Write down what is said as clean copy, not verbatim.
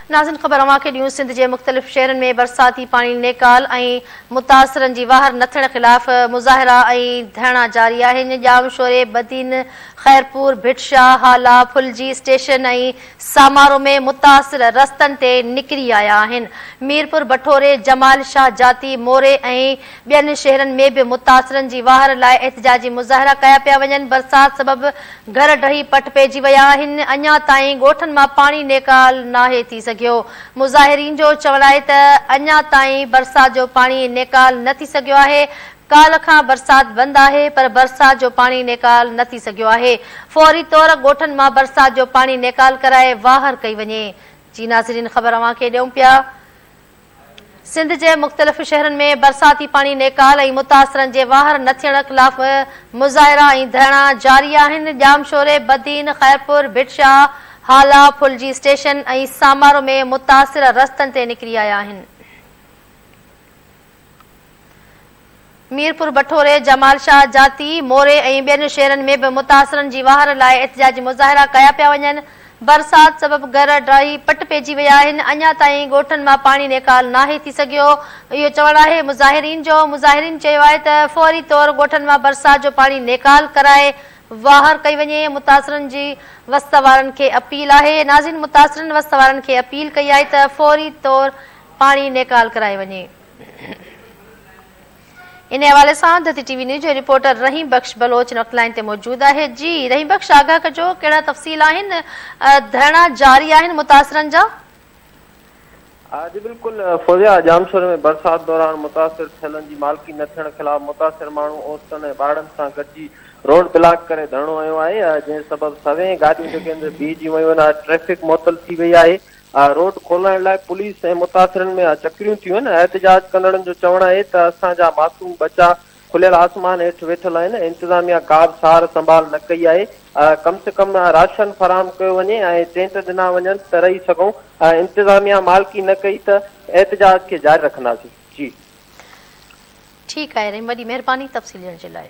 नाज़िन ख़बर अवां खे ॾियूं सिंध जे मुख़्तलिफ़ शहरनि में बरसाती पाणी नेकाल ऐं मुतासिरनि जी वाहर न थियण ख़िलाफ़ मुज़ाहिरा ऐं धरना जारी आहिनि। जाम शोरे बदीन ख़ैरपुर भिटशाह हाला फुलजी स्टेशन ऐं सामारो में मुतासिर रस्तनि ते निकिरी आया आहिनि। मीरपुर बठोरे जमाल शाह जाती मोरे ऐं ॿियनि शहरनि में बि मुतासिरनि जी वाहर लाइ एहतिजाजी मुज़ाहिरा कया पिया वञनि। बरसाति सबबि घर ढही पट पइजी विया आहिनि। अञा ताईं ॻोठनि मां पाणी नेकाल नाहे थी सघियो। मुज़ाहिरीन जो चवणु आहे त अञा ताईं बरसाति जो पाणी नेकाल न थी सघियो आहे। काल्ह खां बरसाति बंदि आहे पर बरसाति जो पाणी नेकाल न थी सघियो आहे। फौरी तौर ॻोठनि मां बरसाति जो पाणी नेकाल कराए वाहर कई वञे। जी नाज़रीन, ख़बर अवां खे ॾियूं पिया। सिंध जे मुख़्तलिफ़ शहरनि में बरसाती पाणी नेकाल ऐं मुतासिरनि जे वाहर न थियण ख़िलाफ़ मुज़ाहिरा ऐं धरना जारी आहिनि। जामशोरे बदीन ख़ैरपुर भिटशाह हाला फुलजी स्टेशन ऐं सामारो में मुतासिर रस्तनि ते निकिरी आया आहिनि। मीरपुर बठोरे जमाल शाह जाती मोरे ऐं ॿियनि शहरनि में बि मुतासिरनि जी वाहर लाइ एहतिजाजी मुज़ाहिरा कया पिया वञनि। बरसाति सबबि घर ढही पट पइजी विया आहिनि। अञा ताईं ॻोठनि मां पाणी नेकाल नाहे थी सघियो। इहो चवणु आहे मुज़ाहिरीन जो। मुज़ाहिरीन चयो आहे त फौरी तौर ॻोठनि मां बरसाति जो पाणी नेकाल कराए वाहर कई वञे। मुतासिरनि जी वस्त वारनि खे अपील आहे। नाज़रीन, मुतासिरनि वस्त वारनि खे अपील कई आहे त फौरी तौर पाणी नेकाल कराए वञे। इन हवाले सां दती टीवी न्यूज़ जो रिपोर्टर रहीम बख्श बलोच नॉकलाइन ते मौजूद आहे। जी रहीम बख्श, आगाह कजो कहिड़ा तफ़सील आहिनि? धरना जारी आहिनि मुतासिरनि जा? जी बिल्कुल फौजिया, जामशोर में बरसात दौरान मुतासिर थियलनि जी मालिकी न थियण ख़िलाफ़ मुतासिर माण्हू औरतुनि ऐं ॿारनि सां गॾिजी रोड ब्लॉक करे धरणो हयो आहे। जंहिं सबबि सवें गाॾियूं जेके आहिनि बीहजी वियूं आहिनि। ट्रैफिक मुअतल थी वई आहे। रोड खोलाइण लाइ पुलिस ऐं मुतासिरनि में चक्रियूं थियूं आहिनि। एहतिजाज कंदड़नि जो चवणु आहे त असांजा मासूम बचा खुलियल आसमान हेठि वेठल आहिनि। इंतिज़ामिया का बि सार संभाल न कई आहे। कम से कम राशन फराहम कयो वञे ऐं टेंट ॾिना वञनि त रही सघूं। इंतिज़ामिया मालिकी न कई त एहतिजाज खे जारी रखंदासीं। जी ठीकु आहे रहीम, वॾी महिरबानी तफ़सील ॾियण जे लाइ।